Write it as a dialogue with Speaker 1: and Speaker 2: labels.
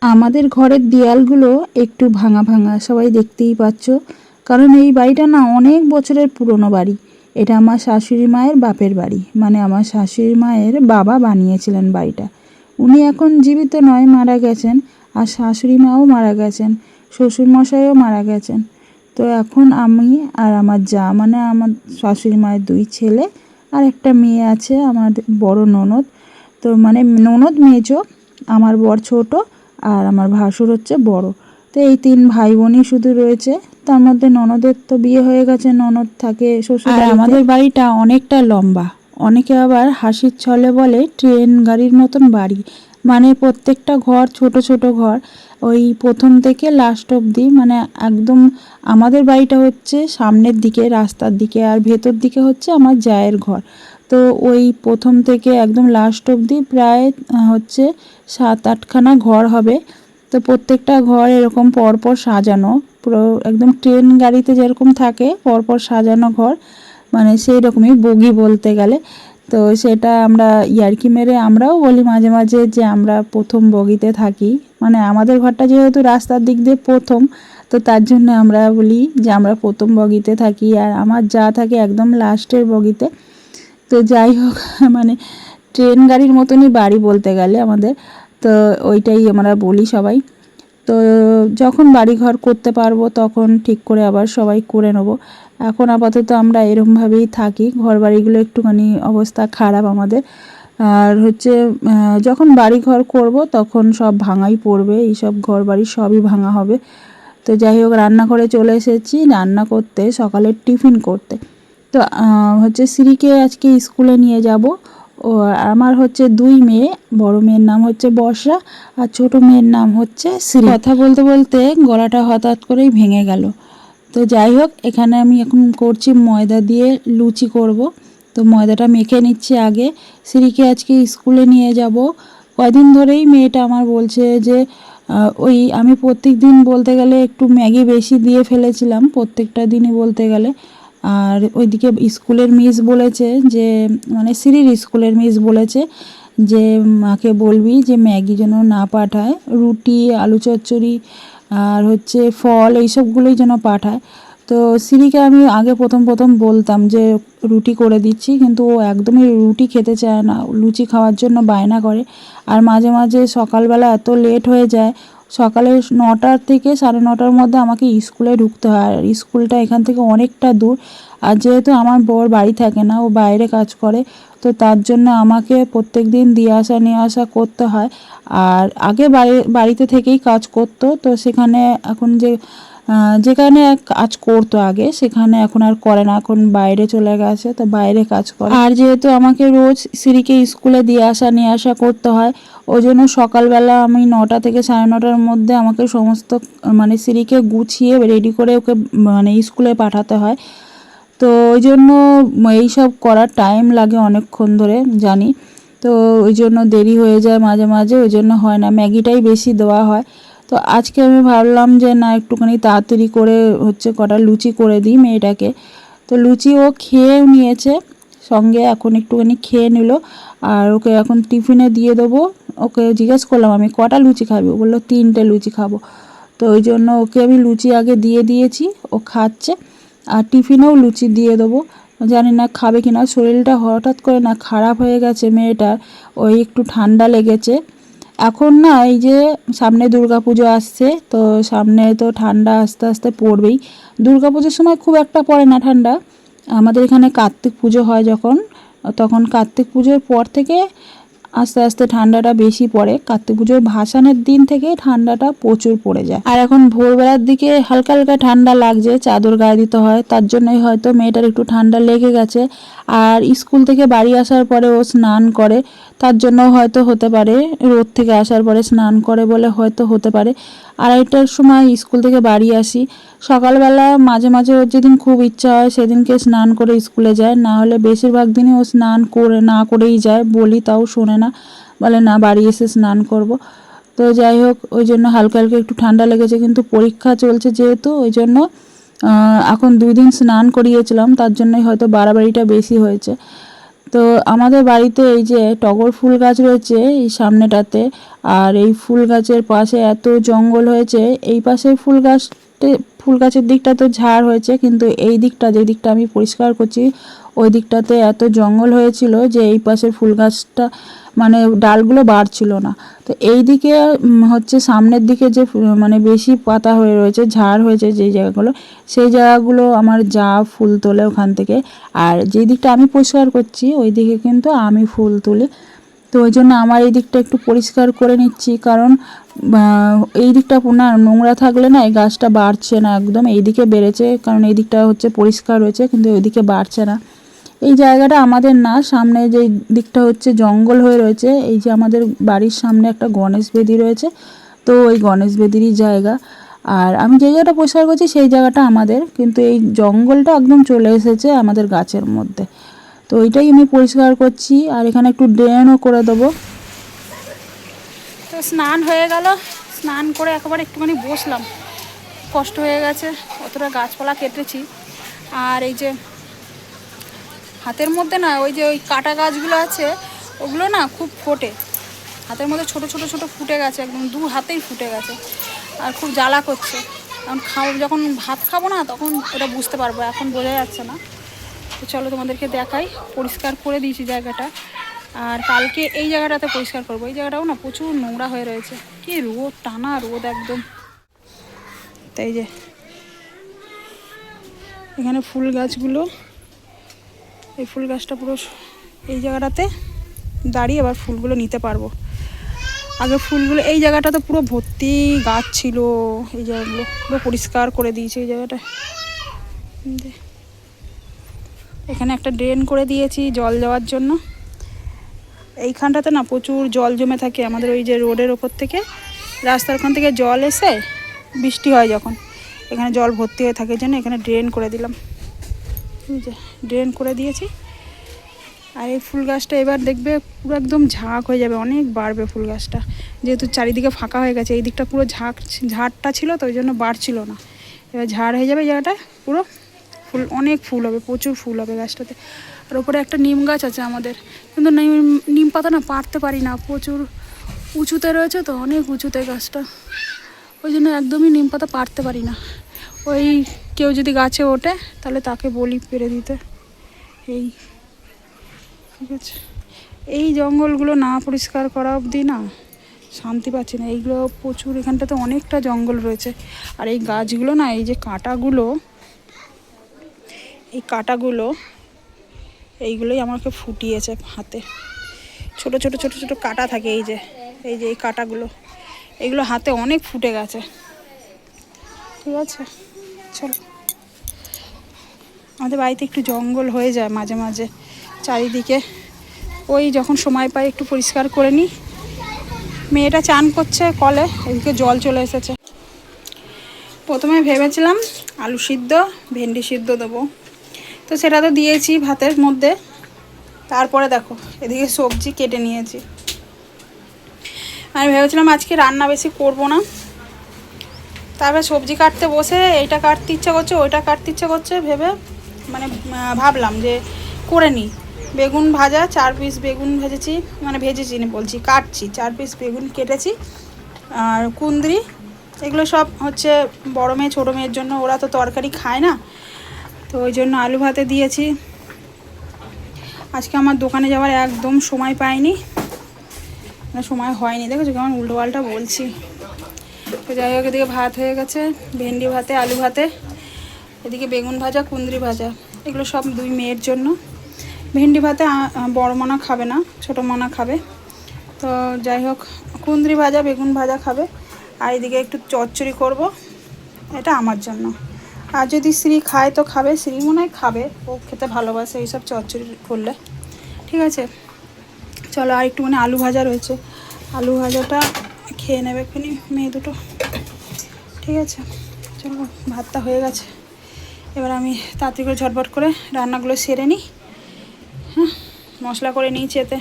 Speaker 1: আমাদের ঘরের দেয়ালগুলো একটু ভাঙা ভাঙা, সবাই দেখতেই পাচ্ছ। কারণ এই বাড়িটা না অনেক বছরের পুরনো বাড়ি। এটা আমার শাশুড়ি মায়ের বাপের বাড়ি, মানে আমার শাশুড়ি মায়ের বাবা বানিয়েছিলেন বাড়িটা। উনি এখন জীবিত নয়, মারা গেছেন। আর শাশুড়ি মাও মারা গেছেন, শ্বশুরমশাইও মারা গেছেন। তো এখন আমি আর আমার যা, মানে আমার শাশুড়ি মায়ের 2 ছেলে আর একটা মেয়ে আছে, আমার বড় ননদ। তো মানে ননদ মেজো, আমার বর ছোট, আর আমার ভাসুর হচ্ছে বড়। তো এই 3 ভাই বোনই শুধু রয়েছে। তার মধ্যে ননদের তো বিয়ে হয়ে গেছে, ননদ থাকে শ্বশুর বাড়িতে। আমাদের বাড়িটা অনেকটা লম্বা। অনেকে আবার হাসির ছলে বলে ট্রেন গাড়ির মতন বাড়ি। মানে প্রত্যেকটা ঘর ছোট ছোট ঘর, ওই প্রথম থেকে লাস্ট অবধি, মানে একদম আমাদের বাড়িটা হচ্ছে সামনের দিকে রাস্তার দিকে, আর ভেতর দিকে হচ্ছে আমার জায়ের ঘর। তো ওই প্রথম থেকে একদম লাস্ট অবধি প্রায় হচ্ছে 7-8খানা ঘর হবে। তো প্রত্যেকটা ঘর এরকম পরপর সাজানো, পুরো একদম ট্রেন গাড়িতে যেরকম থাকে পরপর সাজানো ঘর, মানে সেই রকমই বগি বলতে গেলে। তো সেটা আমরা ইয়ার্কি মেরে আমরাও বলি মাঝে মাঝে যে আমরা প্রথম বগিতে থাকি। মানে আমাদের ঘরটা যেহেতু রাস্তার দিক দিয়ে প্রথম, তো তার জন্য আমরা বলি যে আমরা প্রথম বগিতে থাকি, আর আমার যা থাকে একদম লাস্টের বগিতে। তো যাই হোক, মানে ট্রেন গাড়ির মতনই বাড়ি বলতে গেলে আমাদের। তো ওইটাই আমরা বলি সবাই। তো যখন বাড়িঘর করতে পারবো তখন ঠিক করে আবার সবাই করে নেব। এখন আপাতত আমরা এরকমভাবেই থাকি। ঘর বাড়িগুলো একটুখানি অবস্থা খারাপ আমাদের। আর হচ্ছে যখন বাড়িঘর করব তখন সব ভাঙাই পড়বে, এইসব ঘর বাড়ি সবই ভাঙা হবে। তো যাই হোক, রান্নাঘরে চলে এসেছি রান্না করতে, সকালের টিফিন করতে। তো হচ্ছে শ্রীকে আজকে স্কুলে নিয়ে যাব। ও আমার হচ্ছে 2 মেয়ে, বড় মেয়ের নাম হচ্ছে বর্ষা আর ছোট মেয়ের নাম হচ্ছে শ্রী। কথা বলতে বলতে গলাটা হঠাৎ করেই ভেঙে গেল। তো যাই হোক, এখানে আমি এখন করছি ময়দা দিয়ে লুচি করব। তো ময়দাটা মেখে নিচ্ছি আগে। শ্রীকে আজকে স্কুলে নিয়ে যাব। কয়দিন ধরেই মেয়েটা আমার বলছে যে ওই আমি প্রত্যেক দিন বলতে গেলে একটু ম্যাগি বেশি দিয়ে ফেলেছিলাম, প্রত্যেকটা দিনই বলতে গেলে। আর ওইদিকে স্কুলের মিস বলেছে যে, মানে শ্রীর স্কুলের মিস বলেছে যে মাকে বলবি যে ম্যাগি যেন না পাঠায়, রুটি আলু চচ্চড়ি আর হচ্ছে ফল এইসবগুলোই যেন পাঠায়। তো শ্রীকে আমি আগে প্রথম বলতাম যে রুটি করে দিচ্ছি, কিন্তু ও একদমই রুটি খেতে চায় না, লুচি খাওয়ার জন্য বায়না করে। আর মাঝে মাঝে সকালবেলা এত লেট হয়ে যায়, সকালে 9টা থেকে 9:30টার মধ্যে আমাকে স্কুলে ঢুকতে হয়। আর স্কুলটা এখান থেকে অনেকটা দূর। আর যেহেতু আমার বর বাড়ি থাকে না, ও বাইরে কাজ করে, তো তার জন্য আমাকে প্রত্যেক দিন দিয়ে আসা নিয়ে আসা করতে হয়। আর আগে বাড়িতে থেকেই কাজ করতো, তো সেখানে এখন যেখানে কাজ করতো আগে, সেখানে এখন আর করে না, এখন বাইরে চলে গেছে, তো বাইরে কাজ করে। আর যেহেতু আমাকে রোজ শ্রীকে স্কুলে দিয়ে আসা নিয়ে আসা করতে হয়, ওই জন্য সকালবেলা আমি 9টা থেকে 9:30টার মধ্যে আমাকে সমস্ত, মানে শ্রীকে গুছিয়ে রেডি করে ওকে মানে স্কুলে পাঠাতে হয়। তো ওই জন্য এইসব করার টাইম লাগে অনেকক্ষণ ধরে, জানি। তো ওই জন্য দেরি হয়ে যায় মাঝে মাঝে, ওই জন্য হয় না, ম্যাগিটাই বেশি দেওয়া হয়। তো আজকে আমি ভাবলাম যে না, একটুখানি তাড়াতাড়ি করে হচ্ছে কটা লুচি করে দিই মেয়েটাকে। তো লুচি ও খেয়েও নিয়েছে সঙ্গে, এখন একটুখানি খেয়ে নিল। আর ওকে এখন টিফিনে দিয়ে দেবো। ওকে জিজ্ঞেস করলাম আমি কটা লুচি খাবি, ও বললো 3টে লুচি খাবো। তো ওই জন্য ওকে আমি লুচি আগে দিয়ে দিয়েছি, ও খাচ্ছে। আর টিফিনেও লুচি দিয়ে দেবো, জানি না খাবে কিনা। শরীরটা হঠাৎ করে না খারাপ হয়ে গেছে মেয়েটার, ওই একটু ঠান্ডা লেগেছে। এখন না, এই যে সামনে দুর্গাপুজো আসছে, তো সামনে তো ঠান্ডা আস্তে আস্তে পড়বেই। দুর্গাপুজোর সময় খুব একটা পড়ে না ঠান্ডা, আমাদের এখানে কার্তিক পুজো হয় যখন, তখন কার্তিক পুজোর পর থেকে আস্তে আস্তে ঠান্ডাটা বেশি পড়ে। কার্তিক পুজোর ভাসানের দিন থেকে ঠান্ডাটা প্রচুর পড়ে যায়। আর এখন ভোরবেলার দিকে হালকা হালকা ঠান্ডা লাগছে, চাদর গায়ে দিতে হয়, তার জন্যই হয়তো মেয়েটার একটু ঠান্ডা লেগে গেছে। আর স্কুল থেকে বাড়ি আসার পরে ও স্নান করে, তার জন্য হয়তো হতে পারে। রোদ থেকে আসার পরে স্নান করে বলে হয়তো হতে পারে। 2:30টার সময় স্কুল থেকে বাড়ি আসি। সকালবেলা মাঝে মাঝে ওর যেদিন খুব ইচ্ছা হয় সেদিনকে স্নান করে স্কুলে যায়, না হলে বেশিরভাগ দিনই ও স্নান করে না করেই যায়, বলি তাও শোনে না, বলে না বাড়ি এসে স্নান করব। তো যাই হোক, ওই জন্য হালকা হালকা একটু ঠান্ডা লেগেছে, কিন্তু পরীক্ষা চলছে যেহেতু, ওই জন্য এখন 2 দিন স্নান করিয়েছিলাম, তার জন্যই হয়তো বাড়াবাড়িটা বেশি হয়েছে। তো আমাদের বাড়িতে এই যে টগর ফুল গাছ রয়েছে এই সামনেটাতে, আর এই ফুল গাছের পাশে এত জঙ্গল হয়েছে। এই পাশে ফুল গাছের দিকটা তো ঝাড় হয়েছে, কিন্তু এই দিকটা যে দিকটা আমি পরিষ্কার করছি ওই দিকটাতে এত জঙ্গল হয়েছিল যে এই পাশের ফুল গাছটা মানে ডালগুলো বাড়ছিল না। তো এই দিকে হচ্ছে সামনের দিকে যে মানে বেশি পাতা হয়ে রয়েছে, ঝাড় হয়েছে যেই জায়গাগুলো, সেই জায়গাগুলো আমার যা ফুল তোলে ওখান থেকে। আর যেই দিকটা আমি পরিষ্কার করছি ওই দিকে কিন্তু আমি ফুল তুলি। তো ওই জন্য আমার এই দিকটা একটু পরিষ্কার করে নিচ্ছি, কারণ এই দিকটা না নোংরা থাকলে না এই গাছটা বাড়ছে না একদম। এই দিকে বেড়েছে কারণ এই দিকটা হচ্ছে পরিষ্কার রয়েছে, কিন্তু ওই দিকে বাড়ছে না। এই জায়গাটা আমাদের না, সামনে যে দিকটা হচ্ছে জঙ্গল হয়ে রয়েছে। এই যে আমাদের বাড়ির সামনে একটা গণেশ বেদি রয়েছে, তো ওই গণেশ বেদিরই জায়গা। আর আমি যে জায়গাটা পরিষ্কার করছি সেই জায়গাটা আমাদের, কিন্তু এই জঙ্গলটা একদম চলে এসেছে আমাদের গাছের মধ্যে। তো ওইটাই আমি পরিষ্কার করছি, আর এখানে একটু ড্রেনও করে দেবো।
Speaker 2: তো স্নান হয়ে গেল, স্নান করে একেবারে একটুখানি বসলাম, কষ্ট হয়ে গেছে, অতটা গাছপালা কেটেছি। আর এই যে হাতের মধ্যে না ওই যে ওই কাটা গাছগুলো আছে ওগুলো না খুব ফোটে, হাতের মধ্যে ছোট ছোট ছোট ফুটে গেছে, একদম 2 হাতেই ফুটে গেছে। আর খুব জ্বালা করছে, কারণ যখন ভাত খাবো না তখন ওটা বুঝতে পারবো, এখন বোঝা যাচ্ছে না। তো চলো তোমাদেরকে দেখাই, পরিষ্কার করে দিয়েছি জায়গাটা। আর কালকে এই জায়গাটাতে পরিষ্কার করবো, এই জায়গাটাও না প্রচুর নোংরা হয়ে রয়েছে, কি রোদ, টানা রোদ একদম। তাই যে এখানে ফুল গাছগুলো, এই ফুল গাছটা পুরো এই জায়গাটাতে দাঁড়িয়ে এবার ফুলগুলো নিতে পারবো। আগে ফুলগুলো এই জায়গাটাতে পুরো ভর্তি গাছ ছিল, এই জায়গাগুলো পুরো পরিষ্কার করে দিয়েছে এই জায়গাটা। এখানে একটা ড্রেন করে দিয়েছি জল যাওয়ার জন্য। এইখানটাতে না প্রচুর জল জমে থাকে, আমাদের ওই যে রোডের ওপর থেকে রাস্তার ওখান থেকে জল এসে বৃষ্টি হয় যখন, এখানে জল ভর্তি হয়ে থাকে, জন্য এখানে ড্রেন করে দিলাম, ড্রেন করে দিয়েছি। আর এই ফুল গাছটা এবার দেখবে পুরো একদম ঝাঁক হয়ে যাবে, অনেক বাড়বে ফুল গাছটা, যেহেতু চারিদিকে ফাঁকা হয়ে গেছে। এই দিকটা পুরো ঝাড়টা ছিল তো ওই জন্য বাড়ছিল না, এবার ঝাড় হয়ে যাবে জায়গাটা পুরো, ফুল অনেক ফুল হবে, প্রচুর ফুল হবে গাছটাতে। আর ওপরে একটা নিম গাছ আছে আমাদের, কিন্তু নিম পাতা না পারতে পারি না, প্রচুর উঁচুতে রয়েছে তো, অনেক উঁচুতে গাছটা, ওই জন্য একদমই নিম পাতা পারতে পারি না। ওই কেউ যদি গাছে ওঠে তাহলে তাকে বলি পেরে দিতে। এই ঠিক আছে, এই জঙ্গলগুলো না পরিষ্কার করা অবধি না শান্তি পাচ্ছি না। এইগুলো প্রচুর, এখানটাতে অনেকটা জঙ্গল রয়েছে। আর এই গাছগুলো না, এই যে কাঁটাগুলো, এই কাঁটাগুলো এইগুলোই আমাকে ফুটিয়েছে হাতে, ছোট ছোট ছোট ছোট কাঁটা থাকে, এই যে এই কাঁটাগুলো, এগুলো হাতে অনেক ফুটে গেছে। ঠিক আছে, চলো। আমাদের বাড়িতে একটু জঙ্গল হয়ে যায় মাঝে মাঝে চারিদিকে, ওই যখন সময় পাই একটু পরিষ্কার করে নিই। মেয়েটা চান করছে কলে, এদিকে জল চলে এসেছে। প্রথমে ভেবেছিলাম আলু সিদ্ধ ভেন্ডি সিদ্ধ দেবো, তো সেটা তো দিয়েছি ভাতের মধ্যে। তারপরে দেখো এদিকে সবজি কেটে নিয়েছি। আমি ভেবেছিলাম আজকে রান্না বেশি করব না, তারপরে সবজি কাটতে বসে এইটা কাটতে ইচ্ছা করছে ওইটা কাটতে ইচ্ছা করছে ভেবে মানে ভাবলাম যে করে নিই। বেগুন ভাজা 4 পিস বেগুন ভেজেছি, মানে ভেজেছি না বলছি, কাটছি, 4 পিস বেগুন কেটেছি। আর কুঁদরি, এগুলো সব হচ্ছে বড়ো মেয়ে ছোটো মেয়ের জন্য, ওরা তো তরকারি খায় না, তো ওই জন্য আলু ভাতে দিয়েছি। আজকে আমার দোকানে যাওয়ার একদম সময় পাইনি, মানে সময় হয়নি, দেখেছো কেমন উল্টোপাল্টা বলছি। তো যাই হোক, এদিকে ভাত হয়ে গেছে, ভেন্ডি ভাতে আলু ভাতে, এদিকে বেগুন ভাজা কুঁদরি ভাজা, এগুলো সব 2 মেয়ের জন্য। ভেন্ডি ভাতে বড় মনা খাবে না, ছোটো মনা খাবে। তো যাই হোক, কুঁদরি ভাজা বেগুন ভাজা খাবে। আর এদিকে একটু চচ্চড়ি করব, এটা আমার জন্য। আর যদি শ্রী খায় তো খাবে, শ্রী মনে হয় খাবে, ও খেতে ভালোবাসে এইসব চচ্চড়ি করলে। ঠিক আছে, চলো। আর একটু মানে আলু ভাজা রয়েছে, আলু ভাজাটা খেয়ে নেবে এক্ষুনি মেয়ে দুটো। ঠিক আছে, চলো, ভাতটা হয়ে গেছে, এবার আমি তাড়াতাড়ি করে ঝটপট করে রান্নাগুলো সেরে নিই। হ্যাঁ, মশলা করে নিয়েছি এতে।